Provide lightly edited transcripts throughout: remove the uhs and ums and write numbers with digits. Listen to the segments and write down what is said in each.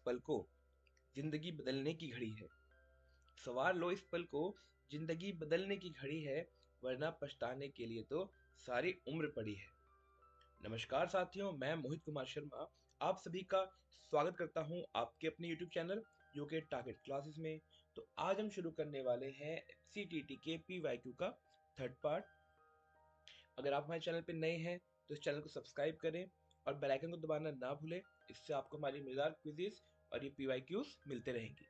पल को, जिंदगी बदलने की घड़ी है। सवार लो इस पल को, जिंदगी बदलने की घड़ी है, वरना पछताने के लिए तो सारी उम्र पड़ी है। नमस्कार साथियों, मैं मोहित कुमार शर्मा आप सभी का स्वागत करता हूं आपके अपने YouTube channel UK target classes में। तो आज हम शुरू करने वाले हैं CTT के PYQ का थर्ड पार्ट। अगर आप हमारे चैनल पे नए हैं तो इस चैनल को सब्सक्राइब करें और बेल आइकन को दबाना ना भूलें। इससे आपको हमारी मजेदार क्विज़ेस और ये PYQs मिलते रहेंगे।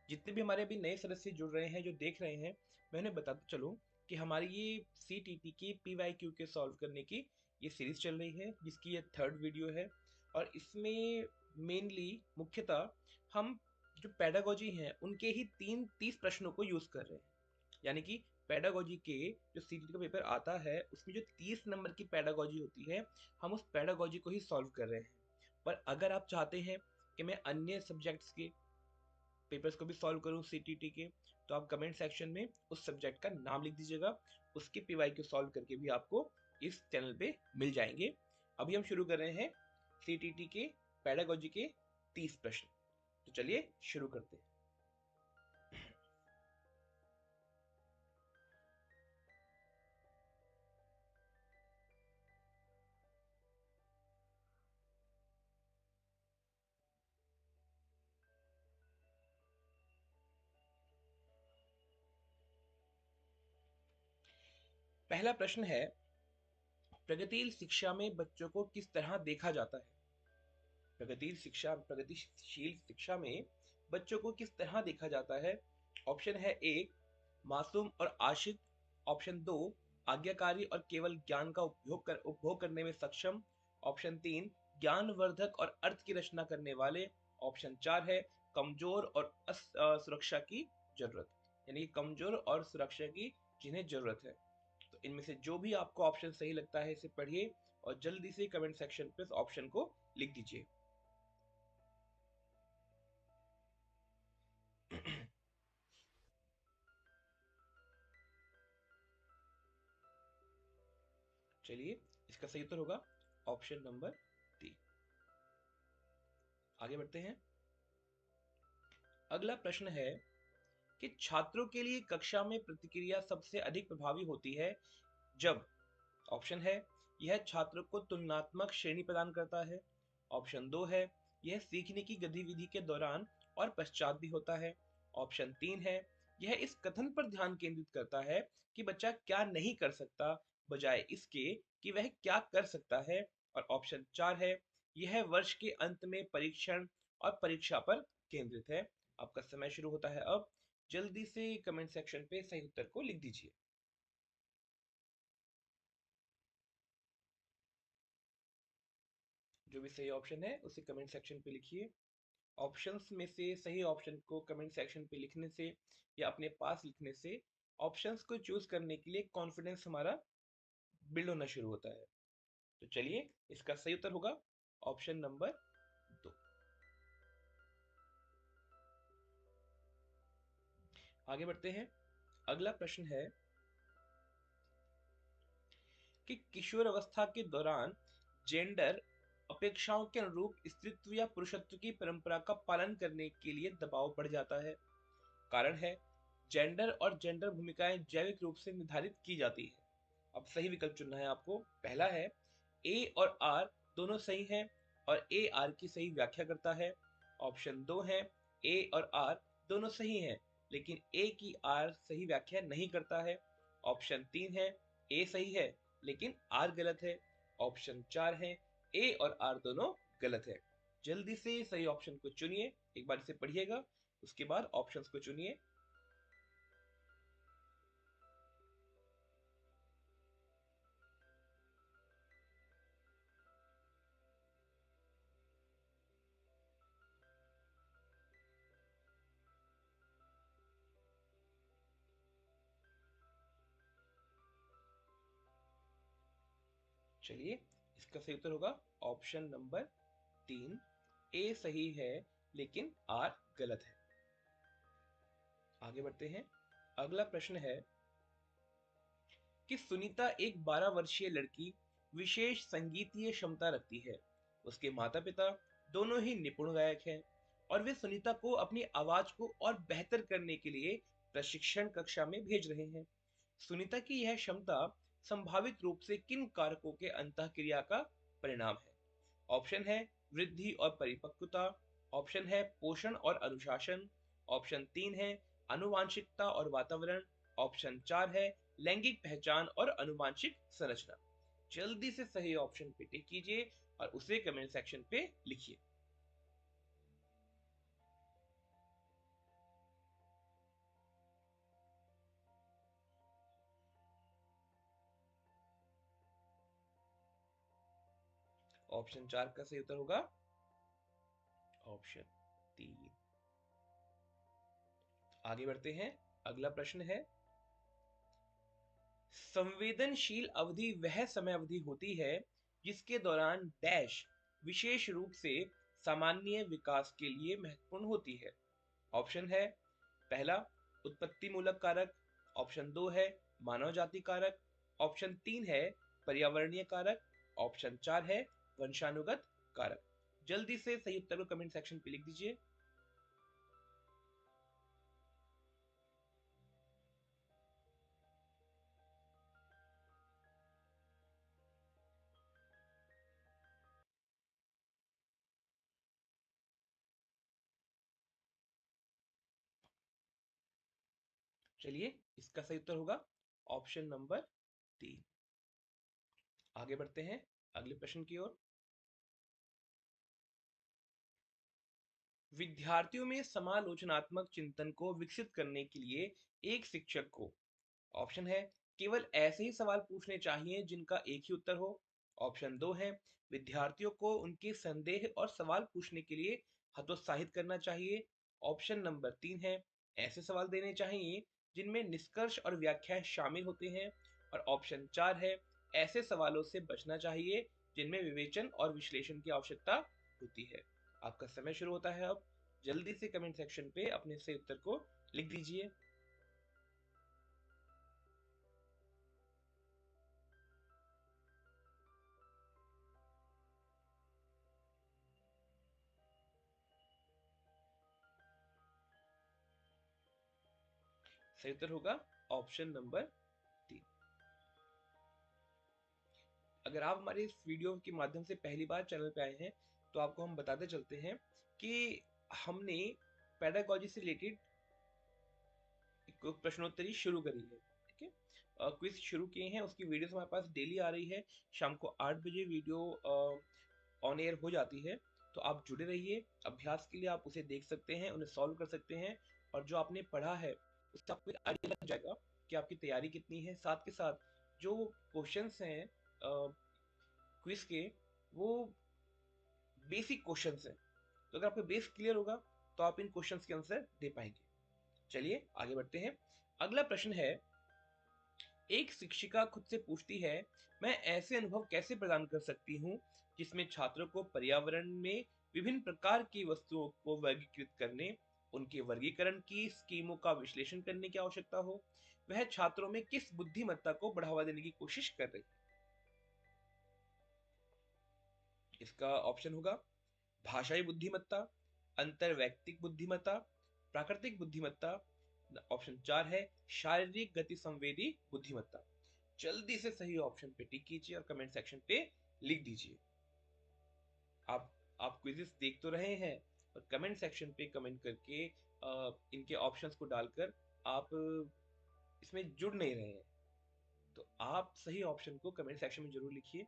जितने भी हमारे अभी नए सदस्य जुड़ रहे हैं, जो देख रहे हैं, मैं उन्हें बताता चलूँ कि हमारी ये CTT की PYQ के सॉल्व करने की ये सीरीज चल रही है, जिसकी ये थर्ड वीडियो है। और इसमें मेनली मुख्यतः हम जो पेडागोजी हैं उनके ही 30 प्रश्नों को यूज कर रहे हैं। यानी कि पेडागोजी के जो CTT का पेपर आता है उसमें जो 30 नंबर की पेडागोजी होती है, हम उस पेडागोजी को ही सॉल्व कर रहे हैं। पर अगर आप चाहते हैं कि मैं अन्य सब्जेक्ट्स के पेपर्स को भी सॉल्व करूं CTT के, तो आप कमेंट सेक्शन में उस सब्जेक्ट का नाम लिख दीजिएगा। उसके PYQ सॉल्व करके भी आपको इस चैनल पे मिल जाएंगे। अभी हम शुरू कर रहे हैं CTT के पेडागोजी के 30 प्रश्न। तो चलिए शुरू करते हैं। पहला प्रश्न है, प्रगतिशील शिक्षा में बच्चों को किस तरह देखा जाता है? प्रगतिशील शिक्षा में बच्चों को किस तरह देखा जाता है? ऑप्शन है एक, मासूम और आशिक। ऑप्शन दो, आज्ञाकारी और केवल ज्ञान का उपभोग करने में सक्षम। ऑप्शन तीन, ज्ञानवर्धक और अर्थ की रचना करने वाले। ऑप्शन चार है, कमजोर और सुरक्षा की जरूरत, यानी कि कमजोर और सुरक्षा की जिन्हें जरूरत है। तो इनमें से जो भी आपको ऑप्शन सही लगता है इसे पढ़िए और जल्दी से कमेंट सेक्शन पे इस ऑप्शन को लिख दीजिए। चलिए, इसका सही उत्तर होगा ऑप्शन नंबर 3। आगे बढ़ते हैं। अगला प्रश्न है कि छात्रों के लिए कक्षा में प्रतिक्रिया सबसे अधिक प्रभावी होती है जब, ऑप्शन है, यह छात्रों को तुलनात्मक श्रेणी प्रदान करता है। ऑप्शन दो है, यह सीखने की गतिविधि के दौरान और पश्चात भी होता है। ऑप्शन तीन है, यह इस कथन पर ध्यान केंद्रित करता है कि बच्चा क्या नहीं कर सकता, बजाय इसके कि वह क्या कर सकता है। और ऑप्शन चार है, यह वर्ष के अंत में परीक्षण और परीक्षा पर केंद्रित है। आपका समय शुरू होता है अब। जल्दी से कमेंट सेक्शन पे सही उत्तर को लिख दीजिए। जो भी सही ऑप्शन है उसे कमेंट सेक्शन पे लिखिए। ऑप्शंस में से सही ऑप्शन को कमेंट सेक्शन पे लिखने से या अपने पास लिखने से ऑप्शंस को चूज करने के लिए कॉन्फिडेंस हमारा बिल्ड होना शुरू होता है। तो चलिए, इसका सही उत्तर होगा ऑप्शन नंबर 2। आगे बढ़ते हैं। अगला प्रश्न है कि किशोर अवस्था के दौरान जेंडर अपेक्षाओं के अनुरूप स्त्रीत्व या पुरुषत्व की परंपरा का पालन करने के लिए दबाव बढ़ जाता है। कारण है, जेंडर और जेंडर भूमिकाएं जैविक रूप से निर्धारित की जाती है। अब सही विकल्प चुनना है आपको। पहला है, ए और आर दोनों सही हैं और ए आर की सही व्याख्या करता है। ऑप्शन दो है, ए और आर दोनों सही हैं लेकिन ए की आर सही व्याख्या नहीं करता है। ऑप्शन तीन है, ए सही है लेकिन आर गलत है। ऑप्शन चार है, ए और आर दोनों गलत है। जल्दी से सही ऑप्शन को चुनिए, एक बार इसे पढ़िएगा, उसके बाद ऑप्शंस को चुनिए। चलिए, इसका सही उत्तर होगा ऑप्शन नंबर 3, ए सही है लेकिन आर गलत है। आगे बढ़ते हैं। अगला प्रश्न है कि सुनीता एक 12 वर्षीय लड़की विशेष संगीतीय क्षमता रखती है। उसके माता पिता दोनों ही निपुण गायक हैं। और वे सुनीता को अपनी आवाज को और बेहतर करने के लिए प्रशिक्षण कक्षा में भेज रहे हैं। सुनीता की यह क्षमता संभावित रूप से किन कारकों के अंतःक्रिया का परिणाम है? ऑप्शन है वृद्धि और परिपक्वता, ऑप्शन है पोषण और अनुशासन, ऑप्शन 3 है आनुवांशिकता और वातावरण, ऑप्शन 4 है लैंगिक पहचान और आनुवांशिक संरचना। जल्दी से सही ऑप्शन पे टिक कीजिए और उसे कमेंट सेक्शन पे लिखिए। ऑप्शन 4 का सही उत्तर होगा ऑप्शन 3। आगे बढ़ते हैं। अगला प्रश्न है, संवेदनशील अवधि वह समय अवधि होती है जिसके दौरान डैश विशेष रूप से सामान्य विकास के लिए महत्वपूर्ण होती है। ऑप्शन है पहला उत्पत्ति मूलक कारक, ऑप्शन 2 है मानव जाति कारक, ऑप्शन 3 है पर्यावरणीय कारक, ऑप्शन 4 है वंशानुगत कारक। जल्दी से सही उत्तर को कमेंट सेक्शन पे लिख दीजिए। चलिए, इसका सही उत्तर होगा ऑप्शन नंबर 3। आगे बढ़ते हैं अगले प्रश्न की ओर। विद्यार्थियों में समालोचनात्मक चिंतन को विकसित करने के लिए एक शिक्षक को, ऑप्शन है केवल ऐसे ही सवाल पूछने चाहिए जिनका एक ही उत्तर हो, ऑप्शन 2 है विद्यार्थियों को उनके संदेह और सवाल पूछने के लिए हतोत्साहित करना चाहिए, ऑप्शन नंबर 3 है ऐसे सवाल देने चाहिए जिनमें निष्कर्ष और व्याख्याएं शामिल होते हैं, और ऑप्शन 4 है ऐसे सवालों से बचना चाहिए जिनमें विवेचन और विश्लेषण की आवश्यकता होती है। आपका समय शुरू होता है अब। जल्दी से कमेंट सेक्शन पे अपने सही उत्तर को लिख दीजिए। सही उत्तर होगा ऑप्शन नंबर 3। अगर आप हमारे इस वीडियो के माध्यम से पहली बार चैनल पे आए हैं तो आपको हम बताते चलते हैं कि हमने पेडागोजी से रिलेटेड एक प्रश्नोत्तरी शुरू करी है। ठीक है, क्विज शुरू किए हैं, उसकी वीडियोस हमारे पास डेली आ रही है। शाम को 8 बजे वीडियो ऑन एयर हो जाती है, तो आप जुड़े रहिए। अभ्यास के लिए आप उसे देख सकते हैं, उन्हें सॉल्व कर सकते हैं, और जो आपने पढ़ा है उससे आपको एक आइडिया लग जाएगा कि आपकी तैयारी कितनी है। साथ के साथ जो क्वेश्चंस हैं क्विज के, वो बेसिक क्वेश्चंस हैं, तो अगर आपका बेस क्लियर होगा तो आप इन क्वेश्चंस के आंसर दे पाएंगे। चलिए आगे बढ़ते हैं। अगला प्रश्न है, एक शिक्षिका खुद से पूछती है, मैं ऐसे अनुभव कैसे प्रदान कर सकती हूँ जिसमें छात्रों को पर्यावरण में विभिन्न प्रकार की वस्तुओं को वर्गीकृत करने, उनके वर्गीकरण की स्कीमों का विश्लेषण करने की आवश्यकता हो। वह छात्रों में किस बुद्धिमत्ता को बढ़ावा देने की कोशिश कर रही है? इसका ऑप्शन होगा भाषाई बुद्धिमत्ता, अंतरवैयक्तिक बुद्धिमत्ता, प्राकृतिक बुद्धिमत्ता, ऑप्शन 4 है शारीरिक गति संवेदी बुद्धिमत्ता। जल्दी से सही ऑप्शन पे टिक कीजिए और कमेंट सेक्शन पे लिख दीजिए। आप आप क्विज़ेस देख तो रहे हैं, और कमेंट सेक्शन पे कमेंट करके इनके ऑप्शंस को डालकर आप इसमें जुड़ नहीं रहे हैं, तो आप सही ऑप्शन को कमेंट सेक्शन में जरूर लिखिए।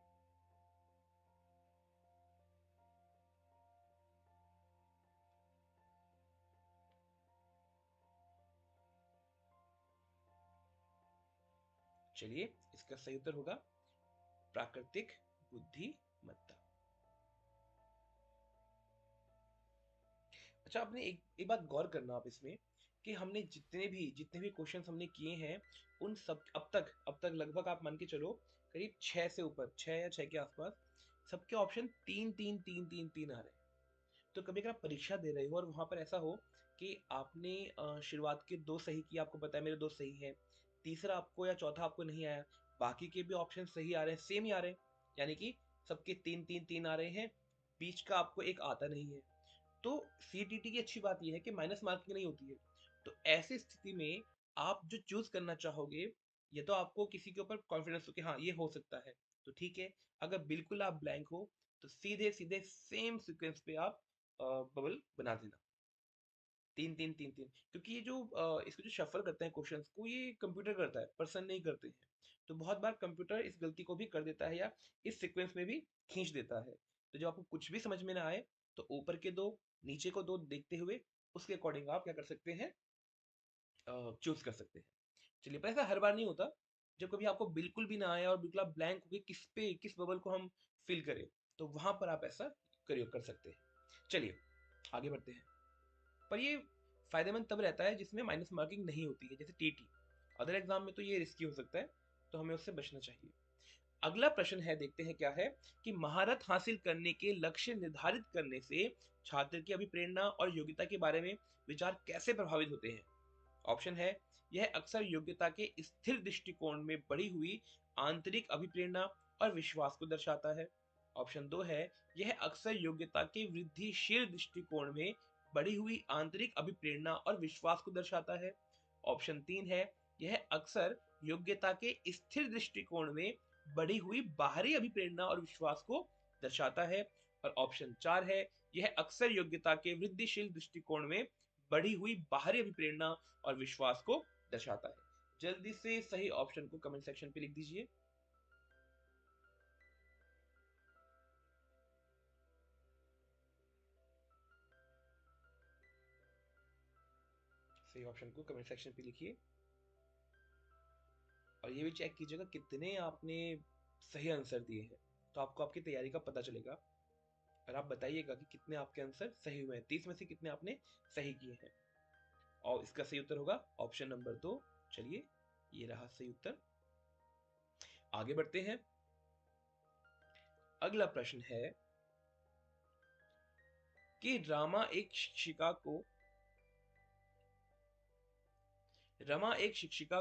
चलिए, इसका सही उत्तर होगा प्राकृतिक बुद्धिमत्ता। अच्छा, आपने एक बात गौर करना आप इसमें, कि हमने जितने भी क्वेश्चंस हमने किए हैं, उन सब अब तक लगभग आप मान के चलो करीब 6 से ऊपर, 6 या 6 के आसपास सबके ऑप्शन तीन तीन तीन तीन तीन आ रहे हैं। तो कभी अगर आप परीक्षा दे रहे हो और वहां पर ऐसा हो कि आपने शुरुआत के 2 सही किए, आपको पता है मेरे 2 सही हैं, तीसरा आपको या चौथा आपको नहीं आया, बाकी के भी ऑप्शन सही आ रहे हैं, सेम ही आ रहे हैं, यानी कि सबके तीन तीन तीन आ रहे हैं, बीच का आपको एक आता नहीं है, तो सीटीटी की अच्छी बात यह है कि माइनस मार्किंग नहीं होती है। तो ऐसी स्थिति में आप जो चूज करना चाहोगे, ये तो आपको किसी के ऊपर कॉन्फिडेंस हो कि हाँ ये हो सकता है, तो ठीक है। अगर बिल्कुल आप ब्लैंक हो तो सीधे सीधे सेम सीक्वेंस पे आप बबल बना देना, तीन तीन तीन तीन, क्योंकि ये जो इसको जो शफल करते हैं क्वेश्चंस को, ये कंप्यूटर करता है, पर्सन नहीं करते हैं। तो बहुत बार कंप्यूटर इस गलती को भी कर देता है या इस सीक्वेंस में भी खींच देता है। तो जब आपको कुछ भी समझ में ना आए तो ऊपर के दो, नीचे को दो देखते हुए उसके अकॉर्डिंग आप क्या कर सकते हैं, चूज कर सकते हैं। चलिए, पर ऐसा हर बार नहीं होता। जब कभी आपको बिल्कुल भी ना आए और बिल्कुल आप ब्लैंक हो गए किस बबल को हम फिल करें, तो वहां पर आप ऐसा प्रयोग कर सकते हैं। चलिए आगे बढ़ते हैं। पर ये फायदेमंद तब रहता है जिसमें माइनस मार्किंग नहीं होती है, जैसे टीटी। अदर एग्जाम में तो ये रिस्की हो सकता है, तो हमें उससे बचना चाहिए। अगला प्रश्न है, देखते हैं क्या है, कि महारत हासिल करने के लक्ष्य निर्धारित करने से छात्र की अभिप्रेरणा और योग्यता के बारे में विचार कैसे प्रभावित होते हैं। ऑप्शन है, यह अक्सर योग्यता के स्थिर दृष्टिकोण में बढ़ी हुई आंतरिक अभिप्रेरणा और विश्वास को दर्शाता है। ऑप्शन दो है, यह अक्सर योग्यता के वृद्धिशील दृष्टिकोण में बढ़ी हुई आंतरिक अभिप्रेरणा और विश्वास को दर्शाता है। ऑप्शन तीन है, यह अक्सर योग्यता के स्थिर दृष्टिकोण में बढ़ी हुई बाहरी अभिप्रेरणा और विश्वास को दर्शाता है। और ऑप्शन चार है, यह अक्सर योग्यता के वृद्धिशील दृष्टिकोण में बढ़ी हुई बाहरी अभिप्रेरणा और विश्वास को दर्शाता है। जल्दी से सही ऑप्शन को कमेंट सेक्शन पे लिख दीजिए। सही ऑप्शन को कमेंट सेक्शन पे लिखिए, और ये भी चेक कीजिएगा कितने आपने सही आंसर दिए हैं, तो आपको आपकी तैयारी का पता चलेगा। और आप बताइएगा कि कितने आपके आंसर सही हुए हैं, 30 में से कितने आपने सही किए हैं। और इसका सही उत्तर होगा ऑप्शन नंबर दो। चलिए, ये रहा सही उत्तर। आगे बढ़ते हैं। अगला प्रश्न है कि रमा एक शिक्षिका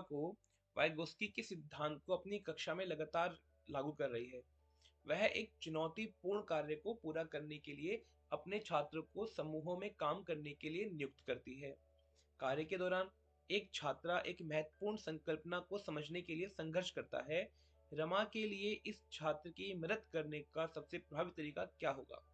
को वाइगोस्की के सिद्धांत को अपनी कक्षा में लगातार लागू कर रही है। वह एक चुनौतीपूर्ण कार्य को पूरा करने के लिए अपने छात्रों को समूहों में काम करने के लिए नियुक्त करती है। कार्य के दौरान एक छात्रा एक महत्वपूर्ण संकल्पना को समझने के लिए संघर्ष करता है। रमा के लिए इस छात्र की मदद करने का सबसे प्रभावी तरीका क्या होगा।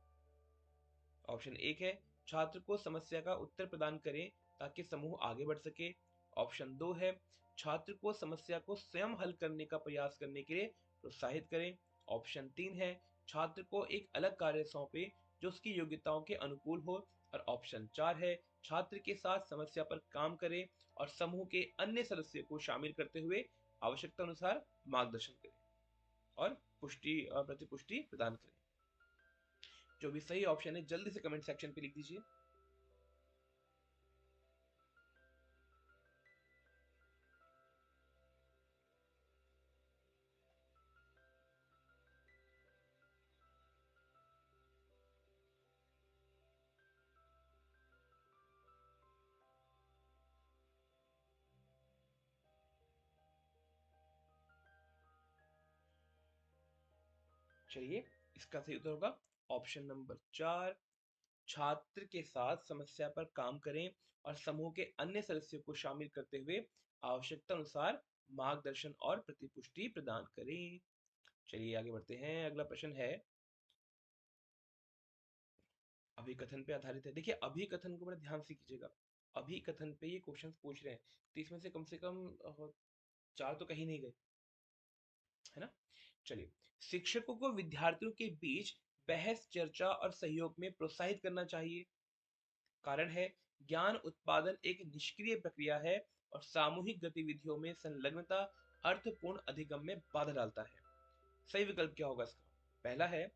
ऑप्शन एक है, छात्र को समस्या का उत्तर प्रदान करें ताकि समूह आगे बढ़ सके। ऑप्शन दो है, छात्र को समस्या को स्वयं हल करने का प्रयास करने के लिए प्रोत्साहित करें। ऑप्शन तीन है, छात्र को एक अलग कार्य सौंपे जो उसकी योग्यताओं के अनुकूल हो। और ऑप्शन चार है, छात्र के साथ समस्या पर काम करें और समूह के अन्य सदस्यों को शामिल करते हुए आवश्यकता अनुसार मार्गदर्शन करें और प्रतिपुष्टि प्रदान करें। जो भी सही ऑप्शन है जल्दी से कमेंट सेक्शन पे लिख दीजिए। चलिए, इसका सही उत्तर होगा ऑप्शन नंबर चार, छात्र के साथ समस्या पर काम करें और समूह के अन्य सदस्यों को शामिल करते हुए आवश्यकता अनुसार मार्गदर्शन और प्रतिपुष्टि प्रदान करें। चलिए आगे बढ़ते हैं। अगला प्रश्न है, अभिकथन पे आधारित है। देखिए, अभिकथन को बड़े ध्यान से कीजिएगा। अभिकथन पे ये क्वेश्चंस पूछ रहे हैं, तो इसमें से कम चार तो कहीं नहीं गए, है ना। चलिए, शिक्षकों को विद्यार्थियों के बीच बहस, चर्चा और सहयोग में प्रोत्साहित करना चाहिए। कारण है, ज्ञान उत्पादन एक निष्क्रिय प्रक्रिया है और सामूहिक गतिविधियों में संलग्नता अर्थपूर्ण अधिगम में बाधा डालता है। सही विकल्प क्या होगा इसका। पहला है,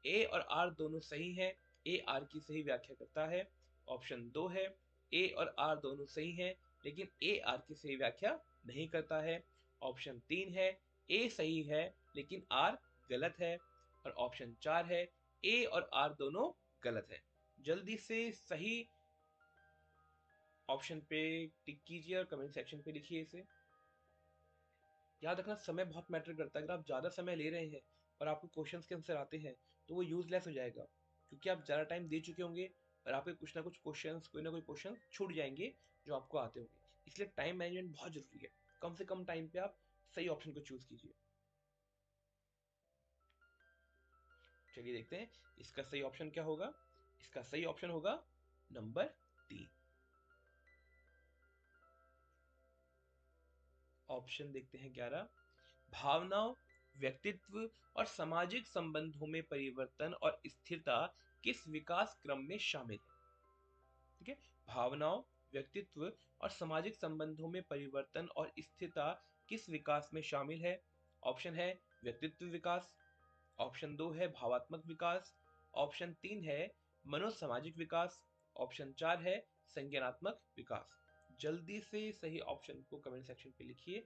ए और आर दोनों सही हैं, ए आर की सही व्याख्या करता है। ऑप्शन दो है, ए और आर दोनों सही हैं लेकिन ए आर की सही व्याख्या नहीं करता है। ऑप्शन तीन है, ए सही है लेकिन आर गलत है। और ऑप्शन चार है, ए और आर दोनों गलत है। जल्दी से सही ऑप्शन पे टिक कीजिए और कमेंट सेक्शन पे लिखिए इसे। याद रखना, समय बहुत मैटर करता है। अगर आप ज़्यादा समय ले रहे हैं और आपको क्वेश्चंस के आंसर आते हैं तो वो यूजलेस हो जाएगा, क्योंकि आप ज़्यादा टाइम दे चुके होंगे और आपके कुछ ना कुछ क्वेश्चंस, कोई ना कोई क्वेश्चन छूट जाएंगे जो आपको आते होंगे। इसलिए टाइम मैनेजमेंट बहुत जरूरी है। कम से कम टाइम पे आप सही ऑप्शन को चूज कीजिए। चलिए देखते हैं इसका सही ऑप्शन क्या होगा। इसका सही ऑप्शन होगा नंबर 3। ऑप्शन देखते हैं 11। भावनाओं, व्यक्तित्व और सामाजिक संबंधों में परिवर्तन और स्थिरता किस विकास क्रम में शामिल है? ठीक है, भावनाओं, व्यक्तित्व और सामाजिक संबंधों में परिवर्तन और स्थिरता किस विकास में शामिल है? ऑप्शन है व्यक्तित्व विकास, ऑप्शन 2 है भावात्मक विकास, ऑप्शन 3 है मनोसामाजिक विकास, ऑप्शन 4 है संज्ञानात्मक विकास। जल्दी से सही ऑप्शन को कमेंट सेक्शन पे लिखिए।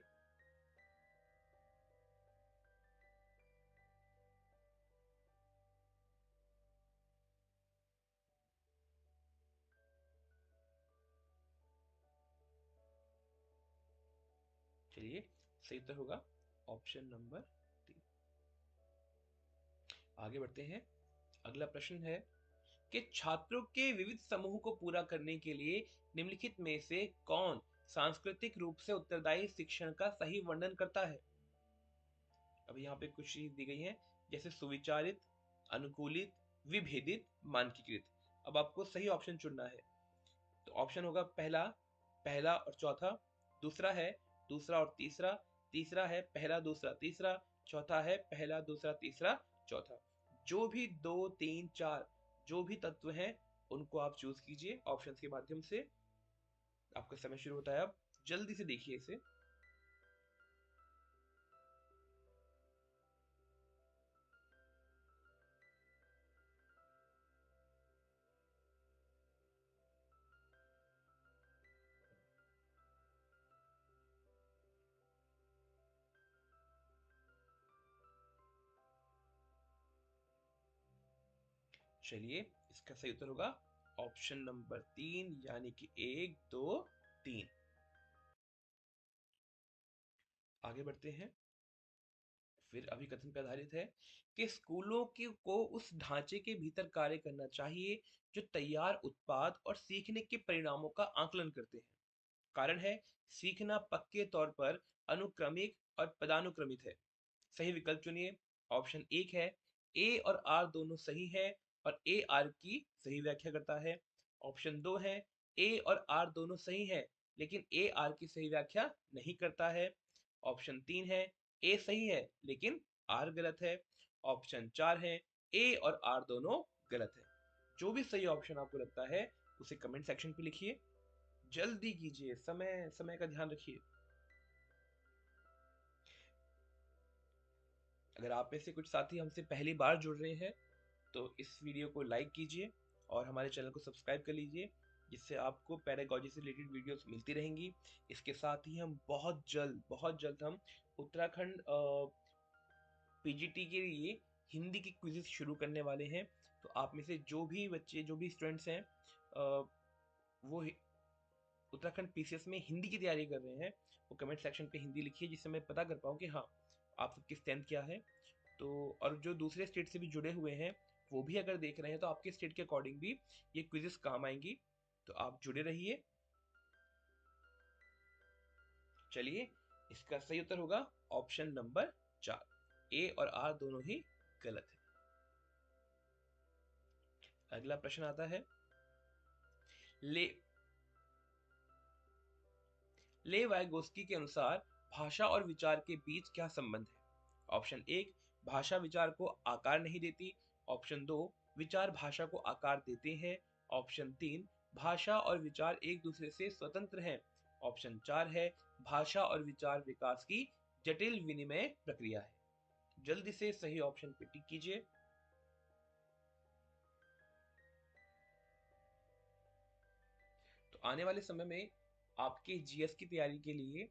चलिए, सही उत्तर होगा ऑप्शन नंबर 3। आगे बढ़ते हैं। अगला प्रश्न है कि छात्रों के विविध समूह को पूरा करने के लिए निम्नलिखित में से कौन सांस्कृतिक रूप से उत्तरदायी शिक्षण का सही वर्णन करता है? अब यहाँ पे कुछ चीज दी गई है, जैसे सुविचारित, अनुकूलित, विभेदित, मानकीकृत। अब आपको सही ऑप्शन चुनना है। तो ऑप्शन होगा पहला, पहला और चौथा, दूसरा है दूसरा और तीसरा, तीसरा है पहला दूसरा तीसरा, चौथा है पहला दूसरा तीसरा चौथा। जो भी 2 3 4 जो भी तत्व हैं उनको आप चूज कीजिए ऑप्शंस के माध्यम से। आपका समय शुरू होता है अब, जल्दी से देखिए इसे। चलिए, इसका सही उत्तर होगा ऑप्शन नंबर 3, यानी कि 1 2 3। आगे बढ़ते हैं। फिर अभिकथन पर आधारित है कि स्कूलों के को उस ढांचे के भीतर कार्य करना चाहिए जो तैयार उत्पाद और सीखने के परिणामों का आकलन करते हैं। कारण है सीखना पक्के तौर पर अनुक्रमिक और पदानुक्रमित है। सही विकल्प चुनिए। ऑप्शन 1 है ए और आर दोनों सही है और ए आर की सही व्याख्या करता है। ऑप्शन 2 है ए और आर दोनों सही है लेकिन ए आर की सही व्याख्या नहीं करता है। ऑप्शन 3 है ए सही है लेकिन आर गलत है। ऑप्शन 4 है ए और आर दोनों गलत है। जो भी सही ऑप्शन आपको लगता है उसे कमेंट सेक्शन पे लिखिए। जल्दी कीजिए, समय समय का ध्यान रखिए। अगर आप में से कुछ साथी हमसे पहली बार जुड़ रहे हैं तो इस वीडियो को लाइक कीजिए और हमारे चैनल को सब्सक्राइब कर लीजिए, जिससे आपको पैडागोजी से रिलेटेड वीडियोस मिलती रहेंगी। इसके साथ ही हम बहुत जल्द हम उत्तराखंड पीजीटी के लिए हिंदी की क्विज़ेस शुरू करने वाले हैं। तो आप में से जो भी बच्चे, जो भी स्टूडेंट्स हैं, वो उत्तराखंड पीसीएस में हिंदी की तैयारी कर रहे हैं, वो कमेंट सेक्शन पे हिंदी लिखिए, जिससे मैं पता कर पाऊँ कि हाँ, आप सबकी स्ट्रेंथ क्या है। तो और जो दूसरे स्टेट से भी जुड़े हुए हैं वो भी अगर देख रहे हैं तो आपके स्टेट के अकॉर्डिंग भी ये क्विजेस काम आएंगी। तो आप जुड़े रहिए। चलिए, इसका सही उत्तर होगा ऑप्शन नंबर 4, ए और आर दोनों ही गलत है। अगला प्रश्न आता है, ले ले वाइगोस्की के अनुसार भाषा और विचार के बीच क्या संबंध है? ऑप्शन 1, भाषा विचार को आकार नहीं देती। ऑप्शन 2, विचार भाषा को आकार देते हैं। ऑप्शन 3, भाषा और विचार एक दूसरे से स्वतंत्र हैं। ऑप्शन 4 है भाषा और विचार विकास की जटिल विनिमय प्रक्रिया है। जल्दी से सही ऑप्शन पे टिक कीजिए। तो आने वाले समय में आपके जीएस की तैयारी के लिए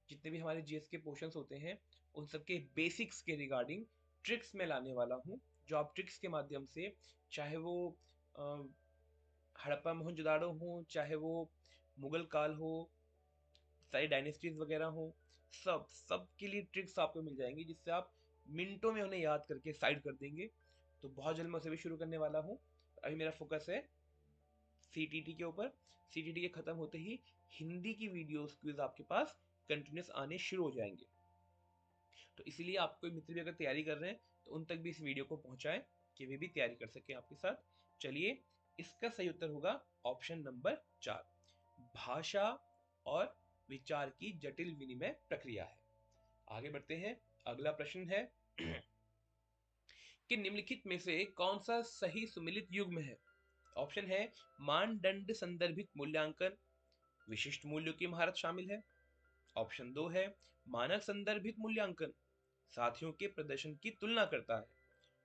जितने भी हमारे जीएस के पोर्शंस होते हैं उन सबके बेसिक्स के रिगार्डिंग ट्रिक्स में लाने वाला हूँ, जो आप ट्रिक्स के माध्यम से, चाहे वो हड़प्पा मोहनजोदाड़ो हो, चाहे वो मुगल काल हो, सारी डायनेस्टीज वगैरह हो, सब सब के लिए ट्रिक्स आपको मिल जाएंगी, जिससे आप मिनटों में उन्हें याद करके साइड कर देंगे। तो बहुत जल्द मैं उसे भी शुरू करने वाला हूँ। अभी मेरा फोकस है सीटीटी के ऊपर। सीटीटी के खत्म होते ही हिंदी की वीडियोस क्विज आपके पास कंटिन्यूस आने शुरू हो जाएंगे। तो इसीलिए आप कोई मित्र भी अगर तैयारी कर रहे हैं तो उन तक भी इस वीडियो को पहुंचाएं कि वे भी तैयारी कर सकें आपके साथ। चलिए, इसका सही उत्तर होगा ऑप्शन नंबर 4, भाषा और विचार की जटिल विनिमय प्रक्रिया है। आगे बढ़ते हैं। अगला प्रश्न है कि निम्नलिखित में से कौन सा सही सुमेलित युग्म है। ऑप्शन है मानदंड संदर्भित मूल्यांकन, विशिष्ट मूल्यों की महारत शामिल है। ऑप्शन 2 है मानक संदर्भित मूल्यांकन, साथियों के प्रदर्शन की तुलना करता है।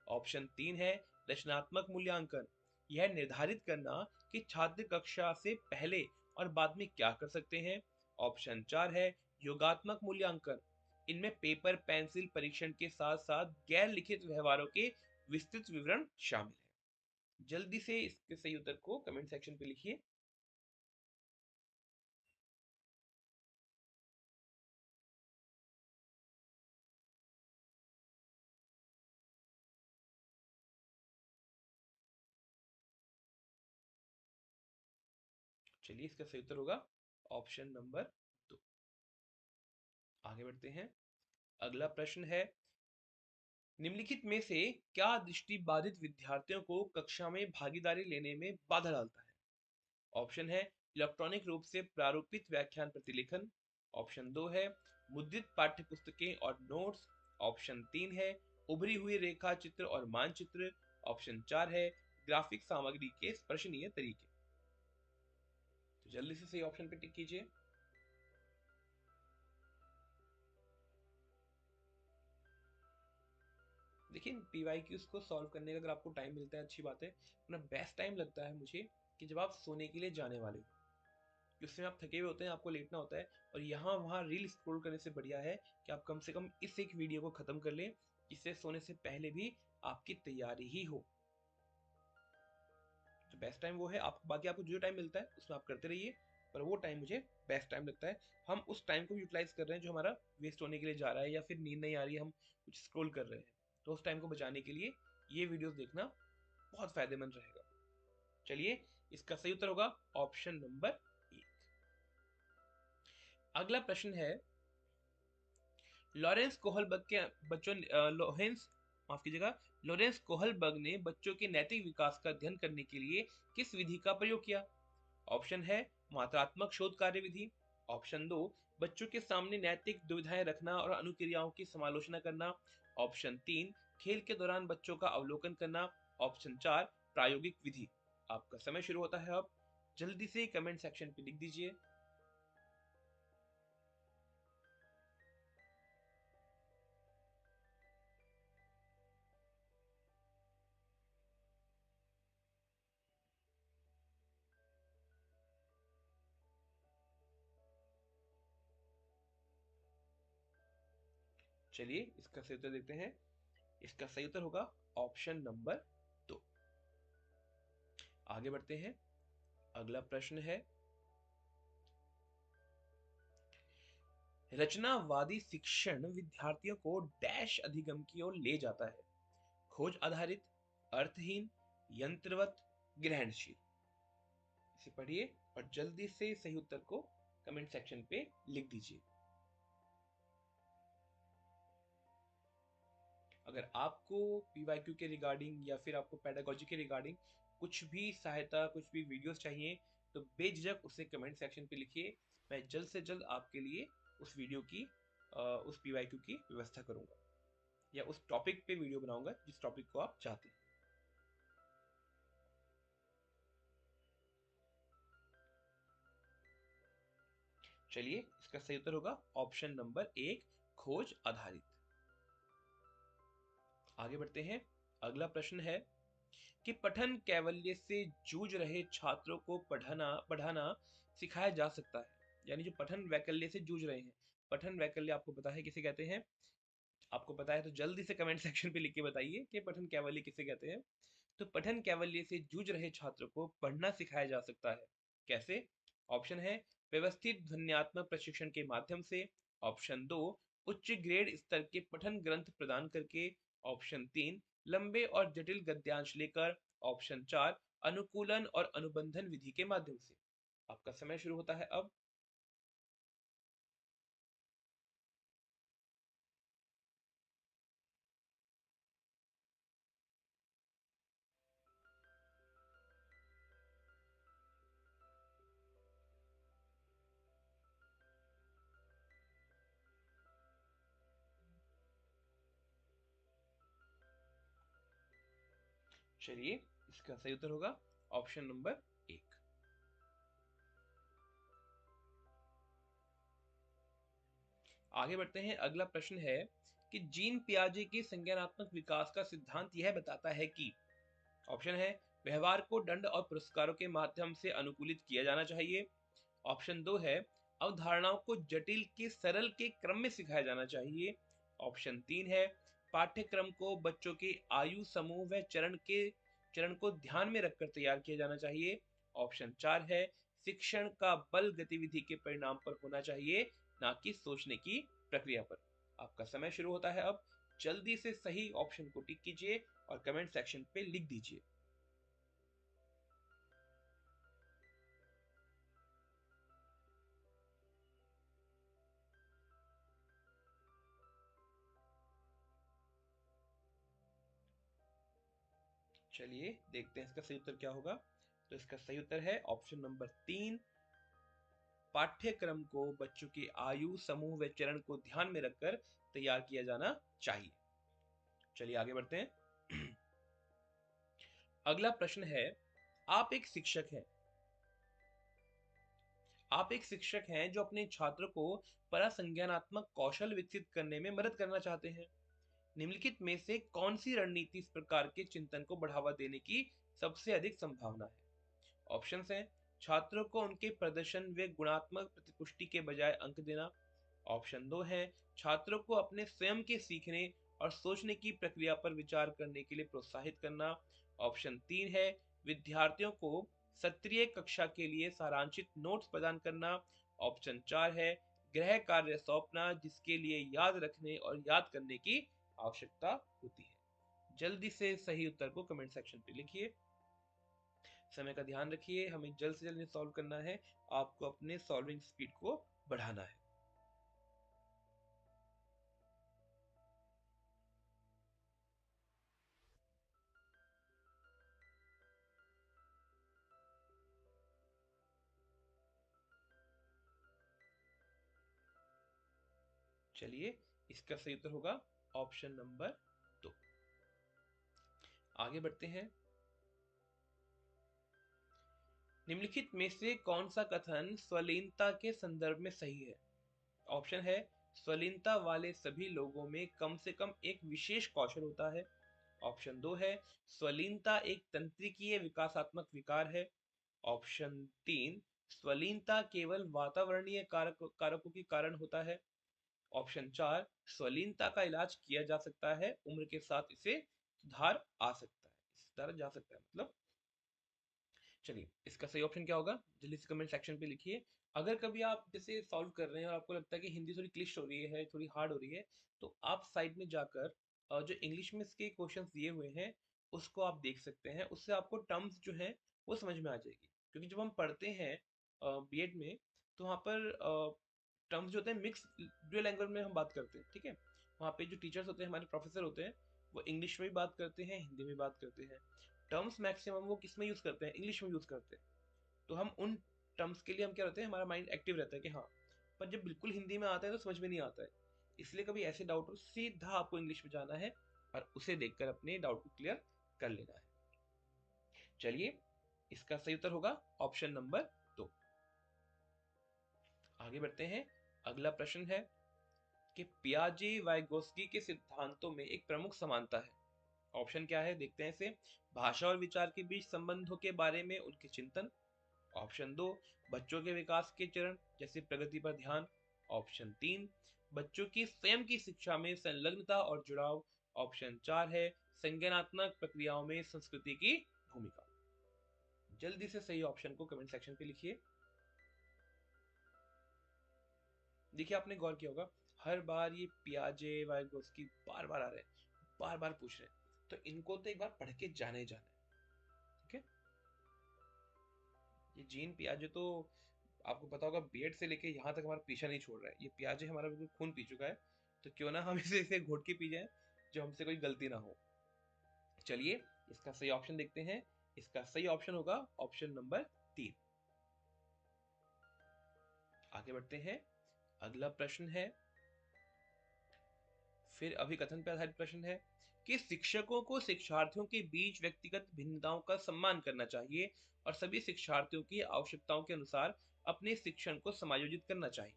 ऑप्शन 3 है रचनात्मक मूल्यांकन, यह निर्धारित करना कि छात्र कक्षा से पहले और बाद में क्या कर सकते हैं। ऑप्शन 4 है योगात्मक मूल्यांकन, इनमें पेपर पेंसिल परीक्षण के साथ साथ गैर लिखित व्यवहारों के विस्तृत विवरण शामिल है। जल्दी से इसके सही उत्तर को कमेंट सेक्शन पे लिखिए। चलिए, इसका सही उत्तर होगा ऑप्शन नंबर 2। आगे बढ़ते हैं। अगला प्रश्न है निम्नलिखित में से क्या दृष्टि बाधित विद्यार्थियों को कक्षा में भागीदारी लेने में बाधा डालता है। ऑप्शन है इलेक्ट्रॉनिक रूप से प्रारूपित व्याख्यान प्रतिलेखन। ऑप्शन 2 है मुद्रित पाठ्य पुस्तकें और नोट्स। ऑप्शन 3 है उभरी हुई रेखा चित्र और मानचित्र। ऑप्शन 4 है ग्राफिक सामग्री के स्पर्शनीय तरीके। तो जल्दी से सही ऑप्शन पे टिक कीजिए। देखिए, पीवाईक्यूज को सॉल्व करने का अगर आपको टाइम मिलता है अच्छी बात है, वरना बेस्ट टाइम लगता है मुझे कि जब आप सोने के लिए जाने वाले हो, कि उसमें आप थके हुए होते हैं, आपको लेटना होता है, और यहाँ वहाँ रील स्क्रॉल करने से बढ़िया है कि आप कम से कम इस एक वीडियो को खत्म कर लें, जिससे सोने से पहले भी आपकी तैयारी ही हो। तो बेस्ट टाइम वो है। आप बाकी आपको जो टाइम मिलता है उसमें आप करते रहिए, पर वो टाइम मुझे बेस्ट टाइम लगता है। हम उस टाइम को यूटिलाइज कर रहे हैं जो हमारा वेस्ट होने के लिए जा रहा है, या फिर नींद नहीं आ रही है, हम कुछ स्क्रॉल कर रहे हैं, तो उस टाइम को बचाने के लिए ये वीडियोस देखना बहुत फायदेमंद रहेगा। चलिए, इसका सही उत्तर होगा ऑप्शन नंबर 1। अगला प्रश्न है लॉरेंस कोहलबर्ग के बच्चों लोहेंस माफ कीजिएगा लॉरेंस कोहलबर्ग ने बच्चों के नैतिक विकास का अध्ययन करने के लिए किस विधि का प्रयोग किया। ऑप्शन है मात्रात्मक शोध कार्य विधि। ऑप्शन 2 बच्चों के सामने नैतिक दुविधाएं रखना और अनुक्रियाओं की समालोचना करना। ऑप्शन 3 खेल के दौरान बच्चों का अवलोकन करना। ऑप्शन 4 प्रायोगिक विधि। आपका समय शुरू होता है अब। जल्दी से कमेंट सेक्शन पे लिख दीजिए। चलिए, इसका सही उत्तर देखते हैं। इसका सही उत्तर होगा ऑप्शन नंबर 2। आगे बढ़ते हैं। अगला प्रश्न है रचनावादी शिक्षण विद्यार्थियों को डैश अधिगम की ओर ले जाता है। खोज आधारित, अर्थहीन, यंत्रवत, ग्रहणशील। इसे पढ़िए और जल्दी से सही उत्तर को कमेंट सेक्शन पे लिख दीजिए। अगर आपको पीवाईक्यू के रिगार्डिंग या फिर आपको पेडागोजी के रिगार्डिंग कुछ भी सहायता, कुछ भी वीडियोस चाहिए, तो बेझिझक उसे कमेंट सेक्शन पे लिखिए। मैं जल्द से जल्द आपके लिए उस वीडियो की उस पीवाईक्यू की व्यवस्था करूंगा, या उस टॉपिक पे वीडियो बनाऊंगा जिस टॉपिक को आप चाहते हैं। चलिए, इसका सही उत्तर होगा ऑप्शन नंबर 1, खोज आधारित। आगे बढ़ते हैं। अगला प्रश्न है कि पठन कैवल्य से जूझ रहे छात्रों को पढ़ाना पढ़ाना सिखाया जा सकता है। यानी जो पठन वैकल्य से जूझ रहे हैं, पठन वैकल्य आपको पता है किसे कहते हैं? आपको पता है तो जल्दी से कमेंट सेक्शन पे लिख के बताइए कि पठन कैवल्य किसे कहते हैं। तो पठन कैवल्य से जूझ रहे छात्रों को पढ़ना सिखाया जा सकता है। कैसे? ऑप्शन है व्यवस्थित ध्वन्यात्मक प्रशिक्षण के माध्यम से। ऑप्शन 2 उच्च ग्रेड स्तर के पठन ग्रंथ प्रदान करके। ऑप्शन 3 लंबे और जटिल गद्यांश लेकर। ऑप्शन 4 अनुकूलन और अनुबंधन विधि के माध्यम से। आपका समय शुरू होता है अब। चलिए, इसका सही उत्तर होगा ऑप्शन नंबर 1। आगे बढ़ते हैं। अगला प्रश्न है कि जीन पियाजे के संज्ञानात्मक विकास का सिद्धांत यह बताता है कि, ऑप्शन है, व्यवहार को दंड और पुरस्कारों के माध्यम से अनुकूलित किया जाना चाहिए। ऑप्शन 2 है, अवधारणाओं को जटिल के सरल के क्रम में सिखाया जाना चाहिए। ऑप्शन 3 है, पाठ्यक्रम को बच्चों के आयु समूह व चरण को ध्यान में रखकर तैयार किया जाना चाहिए। ऑप्शन 4 है, शिक्षण का बल गतिविधि के परिणाम पर होना चाहिए, ना कि सोचने की प्रक्रिया पर। आपका समय शुरू होता है अब। जल्दी से सही ऑप्शन को टिक कीजिए और कमेंट सेक्शन पे लिख दीजिए। चलिए देखते हैं इसका सही उत्तर क्या होगा। तो इसका सही उत्तर है ऑप्शन नंबर 3, पाठ्यक्रम को बच्चों की आयु समूह व चरण को ध्यान में रखकर तैयार किया जाना चाहिए। चलिए आगे बढ़ते हैं। अगला प्रश्न है, आप एक शिक्षक हैं आप एक शिक्षक हैं जो अपने छात्र को परासंज्ञानात्मक कौशल विकसित करने में मदद करना चाहते हैं। निम्नलिखित में से कौन सी रणनीति इस प्रकार के चिंतन को बढ़ावा देने की सबसे अधिक संभावना है? ऑप्शंस हैं, छात्रों को उनके प्रदर्शन व गुणात्मक प्रतिपुष्टि के बजाय अंक देना। ऑप्शन 2 है, छात्रों को अपने स्वयं के सीखने और सोचने की प्रक्रिया पर विचार करने के लिए प्रोत्साहित करना। ऑप्शन 3 है, विद्यार्थियों को सत्रीय कक्षा के लिए सारांशित नोट्स प्रदान करना। ऑप्शन 4 है, गृह कार्य सौंपना जिसके लिए याद रखने और याद करने की आवश्यकता होती है। जल्दी से सही उत्तर को कमेंट सेक्शन पे लिखिए। समय का ध्यान रखिए, हमें जल्द से जल्द सॉल्व करना है। आपको अपने सॉल्विंग स्पीड को बढ़ाना है। चलिए, इसका सही उत्तर होगा ऑप्शन नंबर 2। आगे बढ़ते हैं। निम्नलिखित में से कौन सा कथन स्वलीनता के संदर्भ में सही है? ऑप्शन है, स्वलीनता वाले सभी लोगों में कम से कम एक विशेष कौशल होता है। ऑप्शन 2 है, स्वलीनता एक तंत्रिकीय विकासात्मक विकार है। ऑप्शन 3, स्वलीनता केवल वातावरणीय कारकों के कारण होता है। ऑप्शन 4, स्वलीनता का इलाज किया जा सकता है, उम्र के साथ इसे सुधार आ सकता है, सुधारा जा सकता है मतलब। चलिए, इसका सही ऑप्शन क्या होगा जल्दी से कमेंट सेक्शन पे लिखिए। अगर कभी आप जैसे सॉल्व कर रहे हैं और आपको लगता है कि हिंदी थोड़ी क्लिष्ट हो रही है, थोड़ी हार्ड हो रही है, तो आप साइड में जाकर जो इंग्लिश में इसके क्वेश्चंस दिए हुए हैं उसको आप देख सकते हैं। उससे आपको टर्म्स जो हैं वो समझ में आ जाएगी। क्योंकि जब हम पढ़ते हैं बीएड में, तो वहाँ पर टर्म्स जो होते हैं मिक्स डुअल लैंग्वेज में हम बात करते हैं, ठीक है। वहाँ पे जो टीचर्स होते हैं, हमारे प्रोफेसर होते हैं, वो इंग्लिश में भी बात करते हैं, हिंदी में बात करते हैं। टर्म्स मैक्सिमम वो किस में यूज करते हैं? इंग्लिश में यूज करते हैं। तो हम उन टर्म्स के लिए हम क्या रहते हैं, हमारा माइंड एक्टिव रहता है कि हाँ। पर जब बिल्कुल हिंदी में आता है तो समझ में नहीं आता है। इसलिए कभी ऐसे डाउट हो, सीधा आपको इंग्लिश में जाना है और उसे देखकर अपने डाउट को क्लियर कर लेना है। चलिए, इसका सही उत्तर होगा ऑप्शन नंबर 2। आगे बढ़ते हैं। अगला प्रश्न है कि पियाजे वाइगोस्की के सिद्धांतों में एक प्रमुख समानता है। ऑप्शन क्या है देखते हैं इसे। भाषा और विचार के बीच संबंधों के बारे में उनके चिंतन। ऑप्शन 2, बच्चों के विकास के चरण जैसे प्रगति पर ध्यान। ऑप्शन 3, बच्चों की स्वयं की शिक्षा में संलग्नता और जुड़ाव। ऑप्शन 4 है, संज्ञानात्मक प्रक्रियाओं में संस्कृति की भूमिका। जल्दी से सही ऑप्शन को कमेंट सेक्शन पे लिखिए। देखिए, आपने गौर किया होगा, हर बार ये पियाजे वाइगोस्की बार बार आ रहे हैं, बार बार पूछ रहे हैं। तो इनको तो एक बार पढ़ के जाने जाना है, ठीक है। ये जीन पियाजे तो आपको पता होगा बीएड से लेके यहाँ तक हमारा पीछा नहीं छोड़ रहा है। ये पियाजे हमारा बिल्कुल खून पी चुका है, तो क्यों ना हम इसे घोट के पी जाए, जो हमसे कोई गलती ना हो। चलिए इसका सही ऑप्शन देखते हैं। इसका सही ऑप्शन होगा ऑप्शन नंबर 3। आगे बढ़ते हैं। अगला प्रश्न है, फिर अभिकथन पर आधारित प्रश्न है कि शिक्षकों को शिक्षार्थियों के बीच व्यक्तिगत भिन्नताओं का सम्मान करना चाहिए और सभी शिक्षार्थियों की आवश्यकताओं के अनुसार अपने शिक्षण को समायोजित करना चाहिए।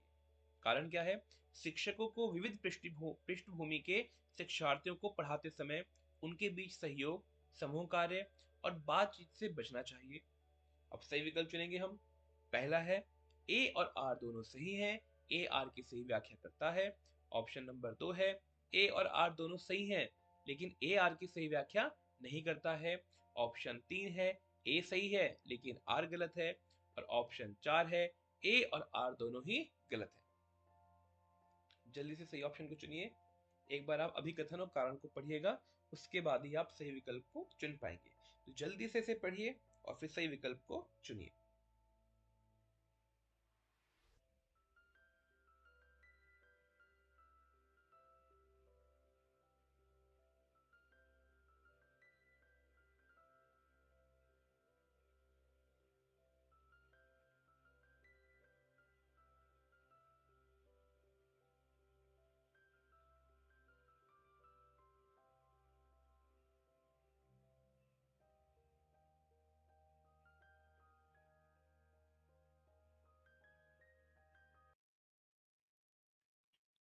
कारण क्या है? शिक्षकों को विविध पृष्ठभूमि के शिक्षार्थियों को पढ़ाते समय उनके बीच सहयोग, समूह कार्य और बातचीत से बचना चाहिए। अब सही विकल्प चुनेंगे हम। पहला है ए और आर दोनों सही हैं, ए आर की सही व्याख्या करता है। ऑप्शन नंबर 2 है ए और आर दोनों सही हैं लेकिन ए आर की सही व्याख्या नहीं करता है। ऑप्शन 3 है ए सही है लेकिन आर गलत है। और ऑप्शन 4 है ए और आर दोनों ही गलत है। जल्दी से सही ऑप्शन को चुनिए। एक बार आप अभिकथन और कारण को पढ़िएगा, उसके बाद ही आप सही विकल्प को चुन पाएंगे। तो जल्दी से इसे पढ़िए और फिर सही विकल्प को चुनिए।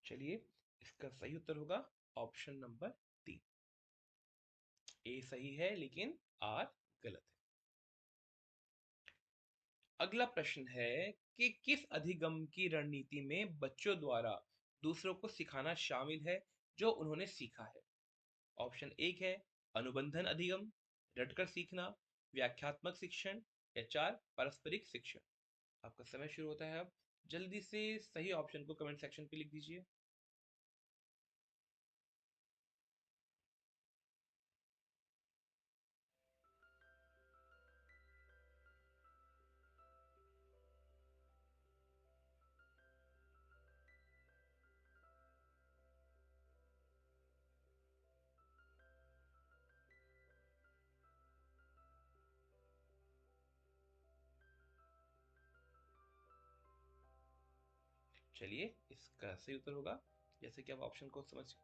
चलिए इसका सही उत्तर होगा ऑप्शन नंबर 3। ए सही है लेकिन आर गलत है। अगला प्रश्न है कि किस अधिगम की रणनीति में बच्चों द्वारा दूसरों को सिखाना शामिल है जो उन्होंने सीखा है। ऑप्शन 1 है अनुबंधन अधिगम, रटकर सीखना, व्याख्यात्मक शिक्षण या 4 पारस्परिक शिक्षण। आपका समय शुरू होता है अब। जल्दी से सही ऑप्शन को कमेंट सेक्शन पे लिख दीजिए। चलिए इसका सही उत्तर होगा, जैसे कि आप ऑप्शन को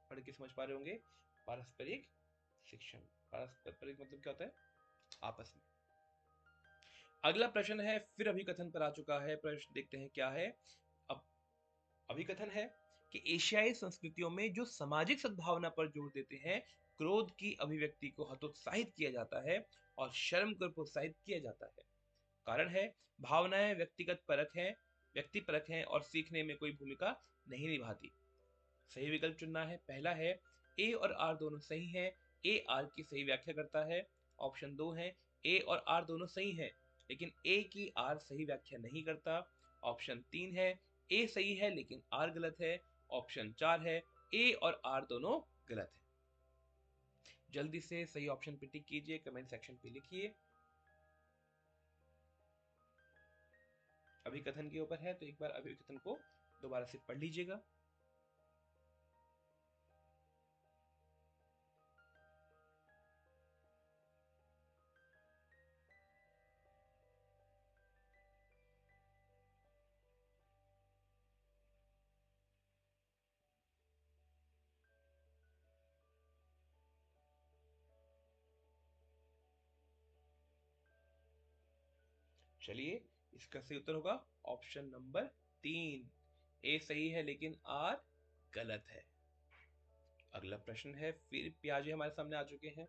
पढ़ के समझ पा रहे होंगे, पारस्परिक शिक्षण। पारस्परिक मतलब क्या होता है? आपस में। अगला प्रश्न है, फिर अभिकथन पर आ चुका है। प्रश्न देखते हैं क्या है। अब अभिकथन है कि एशियाई संस्कृतियों में जो सामाजिक सद्भावना पर जोर देते हैं, क्रोध की अभिव्यक्ति को हतोत्साहित किया जाता है और शर्म को प्रोत्साहित किया जाता है। कारण है भावनाएं व्यक्ति परक हैं और सीखने में कोई भूमिका नहीं निभाती। सही विकल्प चुनना है। पहला है ए और आर दोनों सही हैं, ए आर की सही व्याख्या करता है। ऑप्शन 2 है ए और आर दोनों सही हैं लेकिन ए की आर सही व्याख्या नहीं करता। ऑप्शन 3 है ए सही है लेकिन आर गलत है। ऑप्शन 4 है ए और आर दोनों गलत है। जल्दी से सही ऑप्शन पे टिक कीजिए, कमेंट सेक्शन पे लिखिए। अभिकथन के ऊपर है तो एक बार अभिकथन को दोबारा से पढ़ लीजिएगा। चलिए इसका सही उत्तर होगा ऑप्शन नंबर 3। ए सही है लेकिन आर गलत है। अगला प्रश्न है, फिर पियाजे हमारे सामने आ चुके हैं।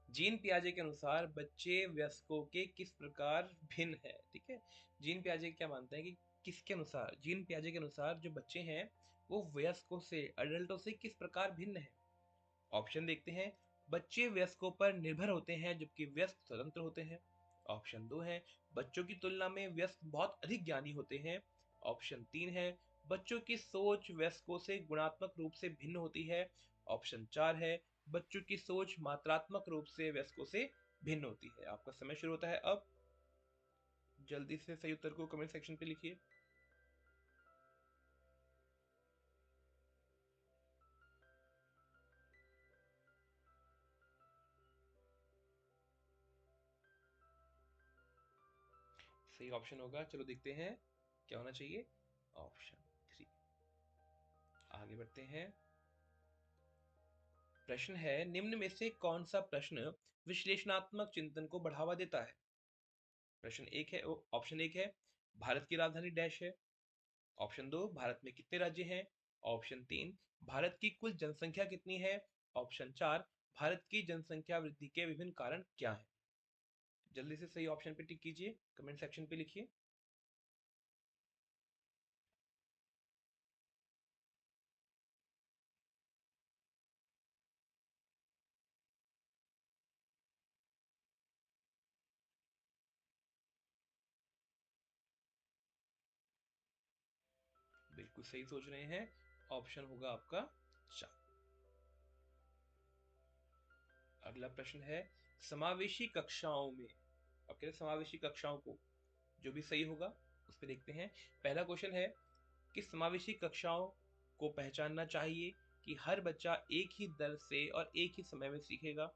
जीन पियाजे के अनुसार बच्चे वयस्कों के किस प्रकार भिन्न है। ठीक है, जीन पियाजे क्या मानते हैं कि किसके अनुसार, जीन पियाजे के अनुसार जो बच्चे हैं वो वयस्कों से, अडल्टों से किस प्रकार भिन्न है। ऑप्शन देखते हैं। बच्चे वयस्कों पर निर्भर होते हैं जबकि वयस्क स्वतंत्र होते हैं। ऑप्शन 2 है बच्चों की तुलना में वयस्क बहुत अधिक ज्ञानी होते हैं। ऑप्शन 3 है बच्चों की सोच वयस्कों से गुणात्मक रूप से भिन्न होती है। ऑप्शन 4 है बच्चों की सोच मात्रात्मक रूप से वयस्कों से भिन्न होती है। आपका समय शुरू होता है अब। जल्दी से सही उत्तर को कमेंट सेक्शन पे लिखिए। सही ऑप्शन होगा, चलो देखते हैं क्या होना चाहिए। ऑप्शन 3। आगे बढ़ते हैं। प्रश्न है, निम्न में से कौन सा प्रश्न विश्लेषणात्मक चिंतन को बढ़ावा देता है? प्रश्न एक है, ऑप्शन एक है भारत की राजधानी डैश है। ऑप्शन दो, भारत में कितने राज्य हैं। ऑप्शन तीन, भारत की कुल जनसंख्या कितनी है। ऑप्शन चार, भारत की जनसंख्या वृद्धि के विभिन्न कारण क्या हैं। जल्दी से सही ऑप्शन पे टिक कीजिए, कमेंट सेक्शन पे लिखिए। बिल्कुल सही सोच रहे हैं, ऑप्शन होगा आपका चार। अगला प्रश्न है, समावेशी कक्षाओं में, अब कह रहे समावेशी कक्षाओं को, जो भी सही होगा उस पर देखते हैं। पहला क्वेश्चन है कि समावेशी कक्षाओं को पहचानना चाहिए कि हर बच्चा एक ही दर से और एक ही समय में सीखेगा।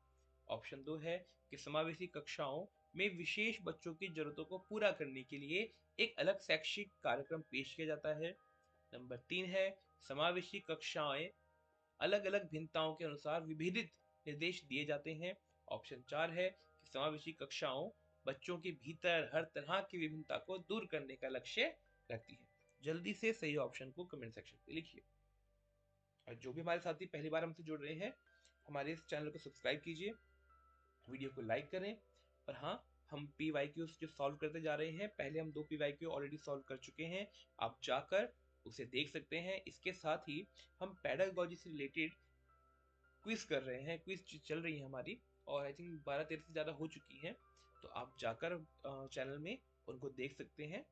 ऑप्शन दो है कि समावेशी कक्षाओं में विशेष बच्चों की जरूरतों को पूरा करने के लिए एक अलग शैक्षिक कार्यक्रम पेश किया जाता है। नंबर तीन है, समावेशी कक्षाएं अलग अलग भिन्नताओं के अनुसार विभेदित निर्देश दिए जाते हैं। ऑप्शन चार है कि समावेशी कक्षाओं बच्चों के भीतर हर तरह की विभिन्नता को दूर करने का लक्ष्य रखती है। जल्दी से सही ऑप्शन को कमेंट सेक्शन पे लिखिए। और जो भी हमारे साथी पहली बार हमसे जुड़ रहे हैं, हमारे इस चैनल को सब्सक्राइब कीजिए, वीडियो को लाइक करें। और हाँ, हम पी वाई क्यू जो सॉल्व करते जा रहे हैं, पहले हम 2 P Y Q already solve कर चुके हैं, आप जाकर उसे देख सकते हैं। इसके साथ ही हम पेडागोजी से रिलेटेड क्विज कर रहे हैं, क्विज चल रही है हमारी, और आई थिंक 12-13 से ज़्यादा हो चुकी हैं। तो आप जाकर चैनल में उनको देख सकते हैं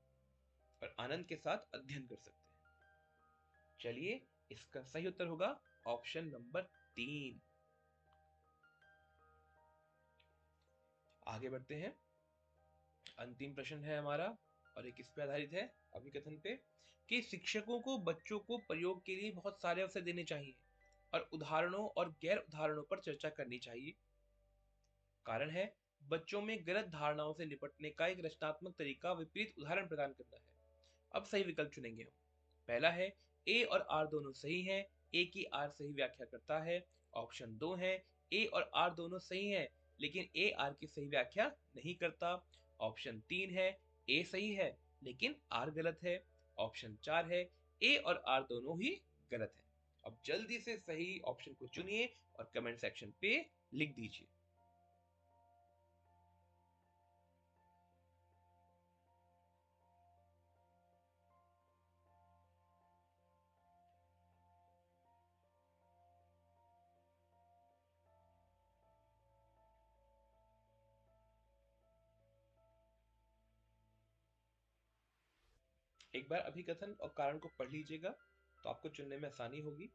और आनंद के साथ अध्ययन कर सकते हैं। चलिए, इसका सही उत्तर होगा ऑप्शन नंबर 3। आगे बढ़ते हैं। अंतिम प्रश्न है हमारा, और एक इस पे आधारित है, अभिकथन पे, कि शिक्षकों को बच्चों को प्रयोग के लिए बहुत सारे अवसर देने चाहिए और उदाहरणों और गैर उदाहरणों पर चर्चा करनी चाहिए। कारण है, बच्चों में गलत धारणाओं से निपटने का एक रचनात्मक तरीका विपरीत उदाहरण प्रदान करना है। अब सही विकल्प चुनेंगे हम। पहला है, ए और आर दोनों सही हैं, ए की आर सही व्याख्या करता है। ऑप्शन दो है, ए और आर दोनों सही हैं, लेकिन ए आर की सही व्याख्या नहीं करता। ऑप्शन तीन है, ए सही है लेकिन आर गलत है। ऑप्शन चार है, ए और आर दोनों ही गलत है। अब जल्दी से सही ऑप्शन को चुनिए और कमेंट सेक्शन पे लिख दीजिए। एक बार अभिकथन और कारण को पढ़ लीजिएगा तो आपको चुनने में आसानी होगी।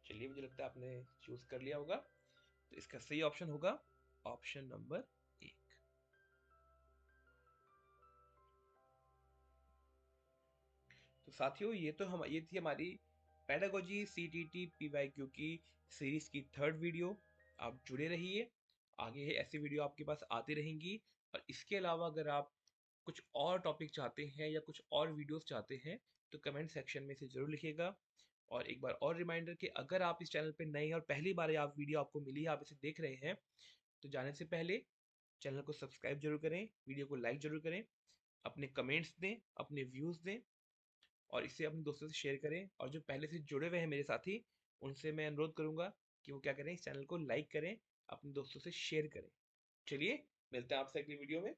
चलिए, मुझे लगता है आपने चूज कर लिया होगा, तो इसका सही ऑप्शन होगा ऑप्शन नंबर 1। तो साथियों, ये थी हमारी पेडागोजी सीटीटी पीवाईक्यू की सीरीज की 3rd वीडियो। आप जुड़े रहिए, आगे ऐसी वीडियो आपके पास आती रहेंगी। और इसके अलावा अगर आप कुछ और टॉपिक चाहते हैं या कुछ और वीडियोस चाहते हैं, तो कमेंट सेक्शन में से जरूर लिखिएगा। और एक बार और रिमाइंडर कि अगर आप इस चैनल पे नए हैं और पहली बार आप वीडियो आपको मिली है, आप इसे देख रहे हैं, तो जाने से पहले चैनल को सब्सक्राइब जरूर करें, वीडियो को लाइक जरूर करें, अपने कमेंट्स दें, अपने व्यूज़ दें, और इसे अपने दोस्तों से शेयर करें। और जो पहले से जुड़े हुए हैं मेरे साथी, उनसे मैं अनुरोध करूंगा कि वो क्या करें, इस चैनल को लाइक करें, अपने दोस्तों से शेयर करें। चलिए, मिलते हैं आपसे अगली वीडियो में।